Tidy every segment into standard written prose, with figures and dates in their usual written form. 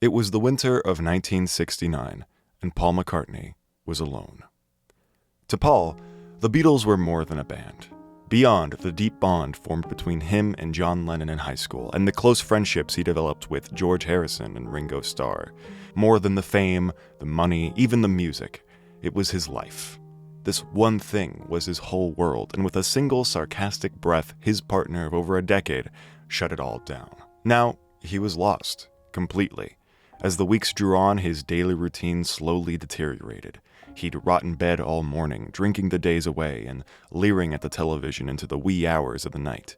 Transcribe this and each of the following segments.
It was the winter of 1969, and Paul McCartney was alone. To Paul, the Beatles were more than a band. Beyond the deep bond formed between him and John Lennon in high school, and the close friendships he developed with George Harrison and Ringo Starr, more than the fame, the money, even the music, it was his life. This one thing was his whole world, and with a single sarcastic breath, his partner of over a decade shut it all down. Now, he was lost, completely. As the weeks drew on, his daily routine slowly deteriorated. He'd rot in bed all morning, drinking the days away and leering at the television into the wee hours of the night.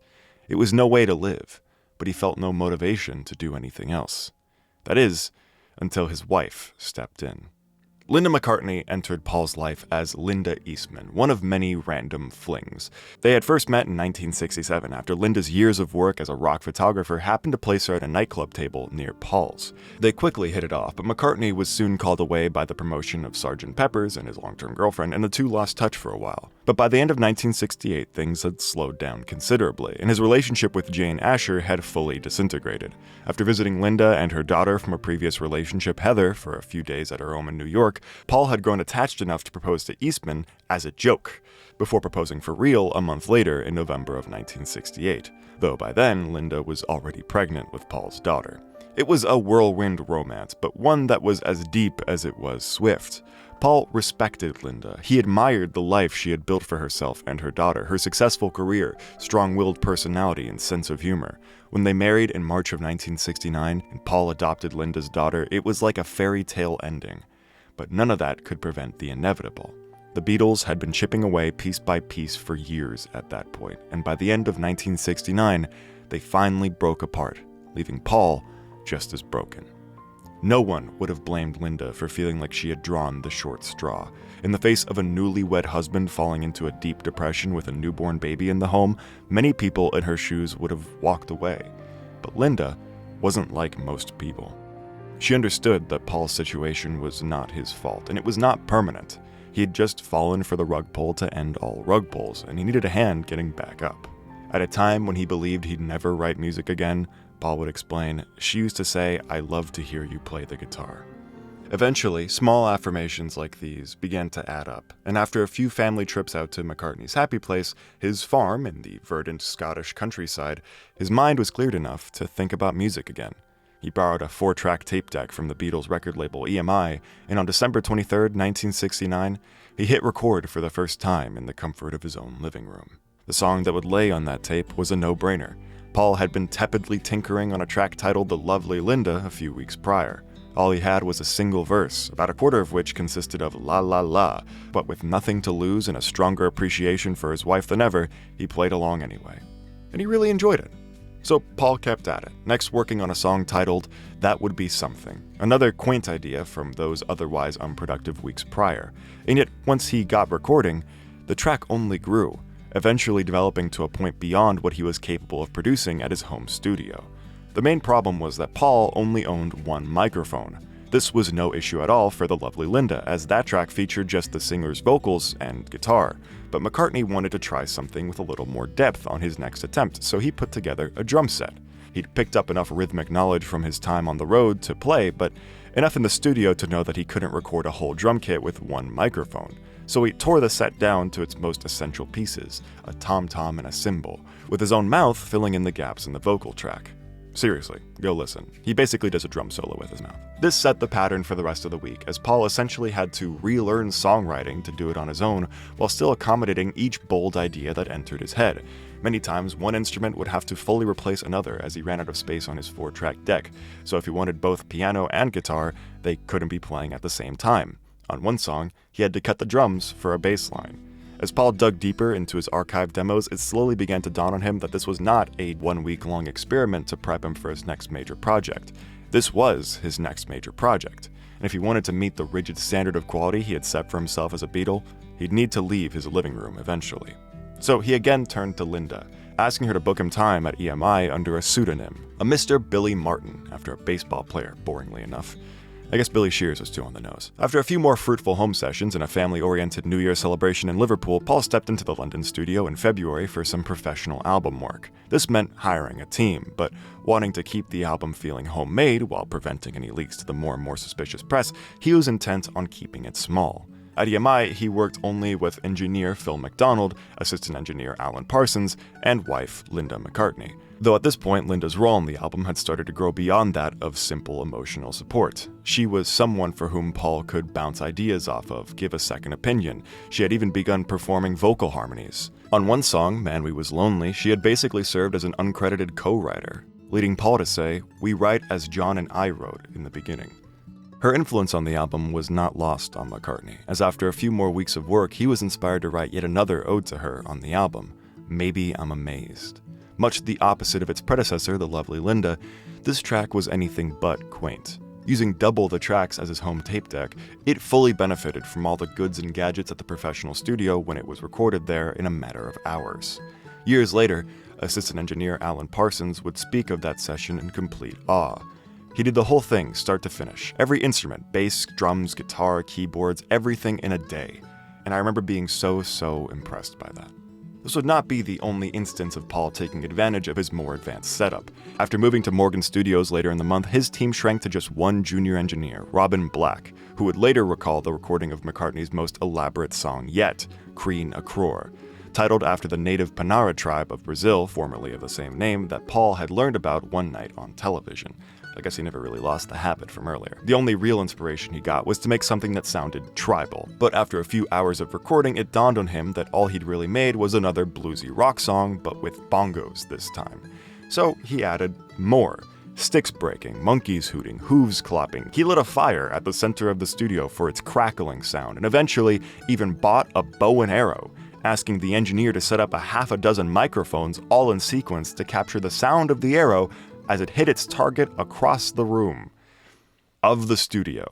It was no way to live, but he felt no motivation to do anything else. That is, until his wife stepped in. Linda McCartney entered Paul's life as Linda Eastman, one of many random flings. They had first met in 1967 after Linda's years of work as a rock photographer happened to place her at a nightclub table near Paul's. They quickly hit it off, but McCartney was soon called away by the promotion of Sgt. Pepper's and his long-term girlfriend, and the two lost touch for a while. But by the end of 1968, things had slowed down considerably, and his relationship with Jane Asher had fully disintegrated. After visiting Linda and her daughter from a previous relationship, Heather, for a few days at her home in New York, Paul had grown attached enough to propose to Eastman as a joke, before proposing for real a month later in November of 1968, though by then Linda was already pregnant with Paul's daughter. It was a whirlwind romance, but one that was as deep as it was swift. Paul respected Linda. He admired the life she had built for herself and her daughter, her successful career, strong-willed personality, and sense of humor. When they married in March of 1969 and Paul adopted Linda's daughter, it was like a fairy tale ending. But none of that could prevent the inevitable. The Beatles had been chipping away piece by piece for years at that point, and by the end of 1969, they finally broke apart, leaving Paul just as broken. No one would have blamed Linda for feeling like she had drawn the short straw. In the face of a newlywed husband falling into a deep depression with a newborn baby in the home, many people in her shoes would have walked away. But Linda wasn't like most people. She understood that Paul's situation was not his fault, and it was not permanent. He had just fallen for the rug pull to end all rug pulls, and he needed a hand getting back up. At a time when he believed he'd never write music again, Paul would explain, "She used to say, 'I love to hear you play the guitar.'" Eventually, small affirmations like these began to add up, and after a few family trips out to McCartney's happy place, his farm in the verdant Scottish countryside, his mind was cleared enough to think about music again. He borrowed a 4-track tape deck from the Beatles record label EMI, and on December 23, 1969, he hit record for the first time in the comfort of his own living room. The song that would lay on that tape was a no-brainer. Paul had been tepidly tinkering on a track titled The Lovely Linda a few weeks prior. All he had was a single verse, about a quarter of which consisted of la la la, but with nothing to lose and a stronger appreciation for his wife than ever, he played along anyway. And he really enjoyed it. So Paul kept at it, next working on a song titled That Would Be Something, another quaint idea from those otherwise unproductive weeks prior. And yet, once he got recording, the track only grew, eventually developing to a point beyond what he was capable of producing at his home studio. The main problem was that Paul only owned one microphone. This was no issue at all for The Lovely Linda, as that track featured just the singer's vocals and guitar. But McCartney wanted to try something with a little more depth on his next attempt, so he put together a drum set. He'd picked up enough rhythmic knowledge from his time on the road to play, but enough in the studio to know that he couldn't record a whole drum kit with one microphone. So he tore the set down to its most essential pieces, a tom-tom and a cymbal, with his own mouth filling in the gaps in the vocal track. Seriously, go listen. He basically does a drum solo with his mouth. This set the pattern for the rest of the week, as Paul essentially had to relearn songwriting to do it on his own, while still accommodating each bold idea that entered his head. Many times, one instrument would have to fully replace another as he ran out of space on his 4-track deck, so if he wanted both piano and guitar, they couldn't be playing at the same time. On one song, he had to cut the drums for a bass line. As Paul dug deeper into his archived demos, it slowly began to dawn on him that this was not a 1-week-long experiment to prep him for his next major project. This was his next major project, and if he wanted to meet the rigid standard of quality he had set for himself as a Beatle, he'd need to leave his living room eventually. So he again turned to Linda, asking her to book him time at EMI under a pseudonym, a Mr. Billy Martin, after a baseball player, boringly enough. I guess Billy Shears was too on the nose. After a few more fruitful home sessions and a family-oriented New Year celebration in Liverpool, Paul stepped into the London studio in February for some professional album work. This meant hiring a team, but wanting to keep the album feeling homemade while preventing any leaks to the more and more suspicious press, he was intent on keeping it small. At EMI, he worked only with engineer Phil McDonald, assistant engineer Alan Parsons, and wife Linda McCartney. Though at this point, Linda's role on the album had started to grow beyond that of simple emotional support. She was someone for whom Paul could bounce ideas off of, give a second opinion. She had even begun performing vocal harmonies. On one song, Man We Was Lonely, she had basically served as an uncredited co-writer, leading Paul to say, "We write as John and I wrote in the beginning." Her influence on the album was not lost on McCartney, as after a few more weeks of work, he was inspired to write yet another ode to her on the album, Maybe I'm Amazed. Much the opposite of its predecessor, the lovely Linda, this track was anything but quaint. Using double the tracks as his home tape deck, it fully benefited from all the goods and gadgets at the professional studio when it was recorded there in a matter of hours. Years later, assistant engineer Alan Parsons would speak of that session in complete awe. He did the whole thing, start to finish. Every instrument, bass, drums, guitar, keyboards, everything in a day. And I remember being so impressed by that. This would not be the only instance of Paul taking advantage of his more advanced setup. After moving to Morgan Studios later in the month, his team shrank to just one junior engineer, Robin Black, who would later recall the recording of McCartney's most elaborate song yet, Creen a Crore, titled after the native Panara tribe of Brazil, formerly of the same name, that Paul had learned about one night on television. I guess he never really lost the habit from earlier. The only real inspiration he got was to make something that sounded tribal, but after a few hours of recording, it dawned on him that all he'd really made was another bluesy rock song, but with bongos this time. So he added more. Sticks breaking, monkeys hooting, hooves clopping. He lit a fire at the center of the studio for its crackling sound, and eventually even bought a bow and arrow, asking the engineer to set up a half a dozen microphones all in sequence to capture the sound of the arrow as it hit its target across the room of the studio.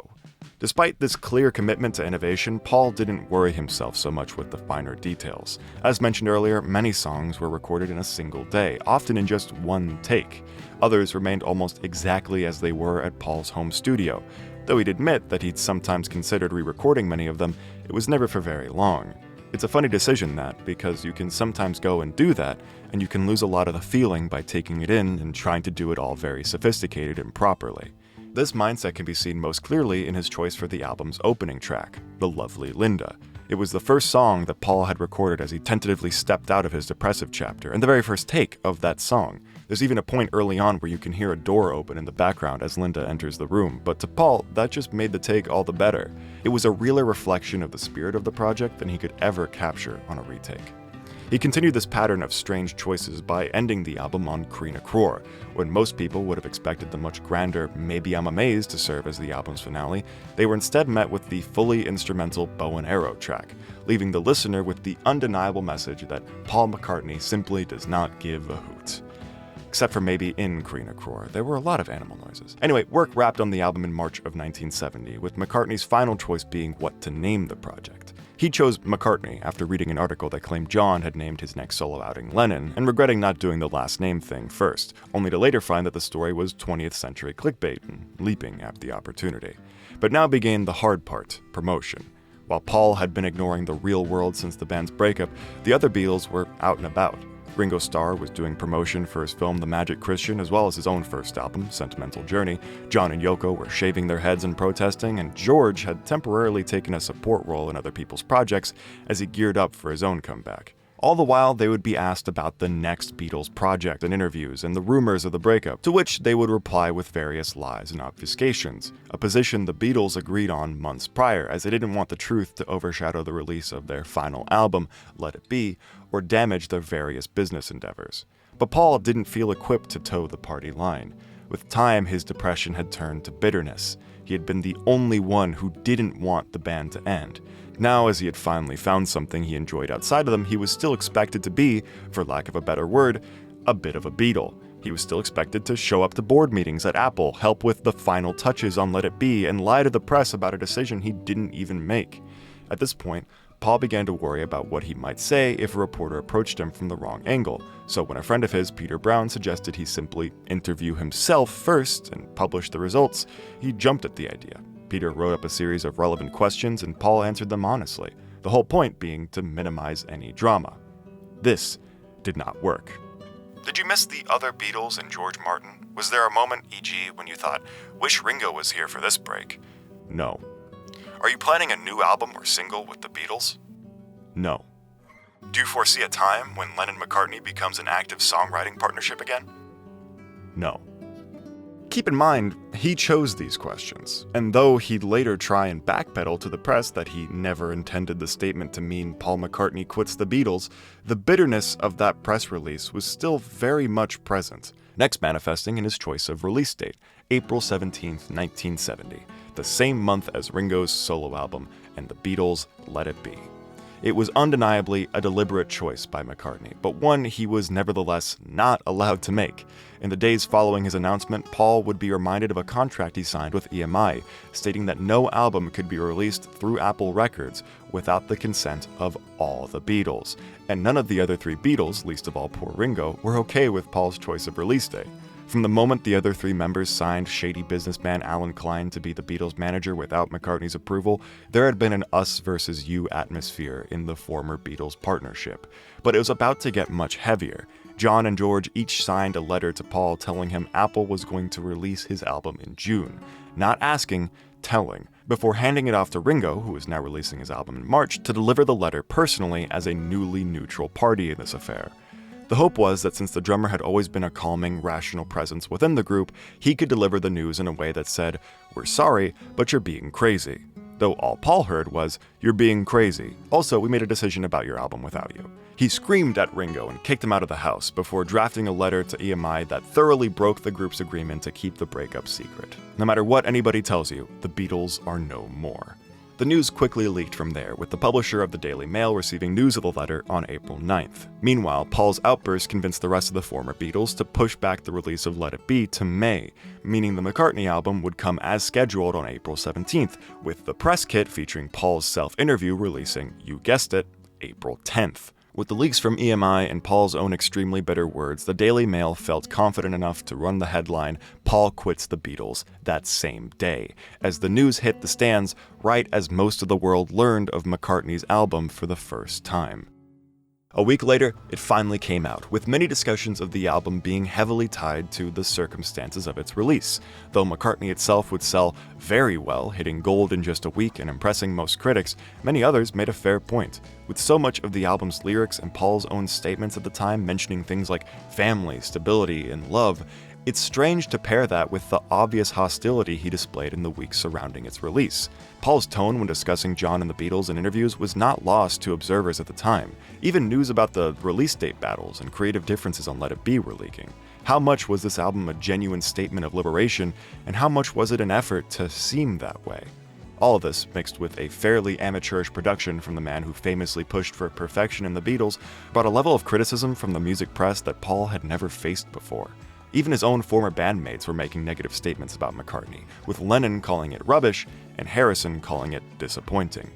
Despite this clear commitment to innovation, Paul didn't worry himself so much with the finer details. As mentioned earlier, many songs were recorded in a single day, often in just one take. Others remained almost exactly as they were at Paul's home studio. Though he'd admit that he'd sometimes considered re-recording many of them, it was never for very long. It's a funny decision that, because you can sometimes go and do that, and you can lose a lot of the feeling by taking it in and trying to do it all very sophisticated and properly. This mindset can be seen most clearly in his choice for the album's opening track, The Lovely Linda. It was the first song that Paul had recorded as he tentatively stepped out of his depressive chapter, and the very first take of that song. There's even a point early on where you can hear a door open in the background as Linda enters the room, but to Paul, that just made the take all the better. It was a realer reflection of the spirit of the project than he could ever capture on a retake. He continued this pattern of strange choices by ending the album on Creen a Crore. When most people would have expected the much grander Maybe I'm Amazed to serve as the album's finale, they were instead met with the fully instrumental Bow and Arrow track, leaving the listener with the undeniable message that Paul McCartney simply does not give a hoot. Except for maybe in Creen a Crore, there were a lot of animal noises. Anyway, work wrapped on the album in March of 1970, with McCartney's final choice being what to name the project. He chose McCartney after reading an article that claimed John had named his next solo outing Lennon, and regretting not doing the last name thing first, only to later find that the story was 20th century clickbait and leaping at the opportunity. But now began the hard part, promotion. While Paul had been ignoring the real world since the band's breakup, the other Beatles were out and about. Ringo Starr was doing promotion for his film The Magic Christian, as well as his own first album, Sentimental Journey. John and Yoko were shaving their heads and protesting, and George had temporarily taken a support role in other people's projects as he geared up for his own comeback. All the while, they would be asked about the next Beatles project in interviews and the rumors of the breakup, to which they would reply with various lies and obfuscations, a position the Beatles agreed on months prior, as they didn't want the truth to overshadow the release of their final album, Let It Be, or damage their various business endeavors. But Paul didn't feel equipped to toe the party line. With time, his depression had turned to bitterness. He had been the only one who didn't want the band to end. Now, as he had finally found something he enjoyed outside of them, he was still expected to be, for lack of a better word, a bit of a Beatle. He was still expected to show up to board meetings at Apple, help with the final touches on Let It Be, and lie to the press about a decision he didn't even make. At this point, Paul began to worry about what he might say if a reporter approached him from the wrong angle. So when a friend of his, Peter Brown, suggested he simply interview himself first and publish the results, he jumped at the idea. Peter wrote up a series of relevant questions and Paul answered them honestly, the whole point being to minimize any drama. This did not work. Did you miss the other Beatles and George Martin? Was there a moment, e.g., when you thought, wish Ringo was here for this break? No. Are you planning a new album or single with the Beatles? No. Do you foresee a time when Lennon-McCartney becomes an active songwriting partnership again? No. Keep in mind, he chose these questions, and though he'd later try and backpedal to the press that he never intended the statement to mean Paul McCartney quits the Beatles, the bitterness of that press release was still very much present, next manifesting in his choice of release date, April 17, 1970, the same month as Ringo's solo album and the Beatles' Let It Be. It was undeniably a deliberate choice by McCartney, but one he was nevertheless not allowed to make. In the days following his announcement, Paul would be reminded of a contract he signed with EMI, stating that no album could be released through Apple Records without the consent of all the Beatles. And none of the other three Beatles, least of all poor Ringo, were okay with Paul's choice of release date. From the moment the other three members signed shady businessman Alan Klein to be the Beatles' manager without McCartney's approval, there had been an us versus you atmosphere in the former Beatles partnership. But it was about to get much heavier. John and George each signed a letter to Paul telling him Apple was going to release his album in June. Not asking, telling, before handing it off to Ringo, who was now releasing his album in March, to deliver the letter personally as a newly neutral party in this affair. The hope was that since the drummer had always been a calming, rational presence within the group, he could deliver the news in a way that said, "We're sorry, but you're being crazy." Though all Paul heard was, "You're being crazy. Also, we made a decision about your album without you." He screamed at Ringo and kicked him out of the house before drafting a letter to EMI that thoroughly broke the group's agreement to keep the breakup secret. No matter what anybody tells you, the Beatles are no more. The news quickly leaked from there, with the publisher of the Daily Mail receiving news of the letter on April 9th. Meanwhile, Paul's outburst convinced the rest of the former Beatles to push back the release of Let It Be to May, meaning the McCartney album would come as scheduled on April 17th, with the press kit featuring Paul's self-interview releasing, you guessed it, April 10th. With the leaks from EMI and Paul's own extremely bitter words, the Daily Mail felt confident enough to run the headline, "Paul quits the Beatles," that same day, as the news hit the stands right as most of the world learned of McCartney's album for the first time. A week later, it finally came out, with many discussions of the album being heavily tied to the circumstances of its release. Though McCartney itself would sell very well, hitting gold in just a week and impressing most critics, many others made a fair point. With so much of the album's lyrics and Paul's own statements at the time mentioning things like family, stability, and love, it's strange to pair that with the obvious hostility he displayed in the weeks surrounding its release. Paul's tone when discussing John and the Beatles in interviews was not lost to observers at the time. Even news about the release date battles and creative differences on Let It Be were leaking. How much was this album a genuine statement of liberation, and how much was it an effort to seem that way? All of this, mixed with a fairly amateurish production from the man who famously pushed for perfection in the Beatles, brought a level of criticism from the music press that Paul had never faced before. Even his own former bandmates were making negative statements about McCartney, with Lennon calling it rubbish and Harrison calling it disappointing.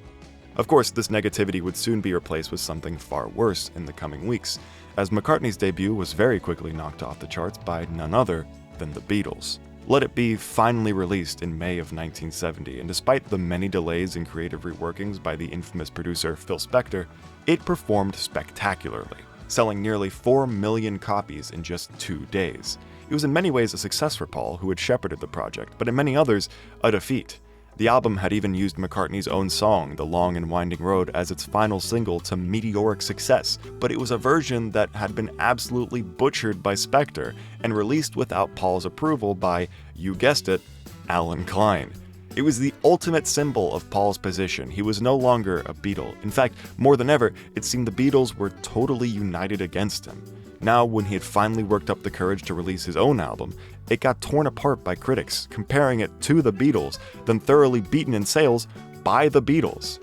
Of course, this negativity would soon be replaced with something far worse in the coming weeks, as McCartney's debut was very quickly knocked off the charts by none other than the Beatles. Let It Be finally released in May of 1970, and despite the many delays in creative reworkings by the infamous producer Phil Spector, it performed spectacularly, selling nearly 4 million copies in just 2 days. It was in many ways a success for Paul, who had shepherded the project, but in many others, a defeat. The album had even used McCartney's own song, The Long and Winding Road, as its final single to meteoric success, but it was a version that had been absolutely butchered by Spector and released without Paul's approval by, you guessed it, Alan Klein. It was the ultimate symbol of Paul's position. He was no longer a Beatle. In fact, more than ever, it seemed the Beatles were totally united against him. Now, when he had finally worked up the courage to release his own album, it got torn apart by critics, comparing it to the Beatles, then thoroughly beaten in sales by the Beatles.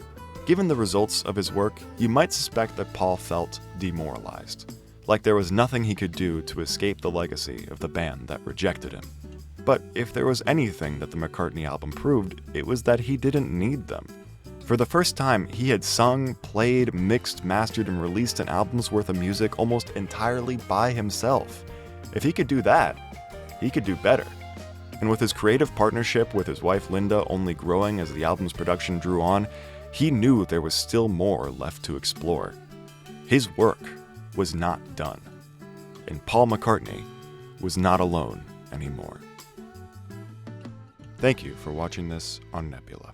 Given the results of his work, you might suspect that Paul felt demoralized, like there was nothing he could do to escape the legacy of the band that rejected him. But if there was anything that the McCartney album proved, it was that he didn't need them. For the first time, he had sung, played, mixed, mastered, and released an album's worth of music almost entirely by himself. If he could do that, he could do better. And with his creative partnership with his wife Linda only growing as the album's production drew on, he knew there was still more left to explore. His work was not done, and Paul McCartney was not alone anymore. Thank you for watching this on Nebula.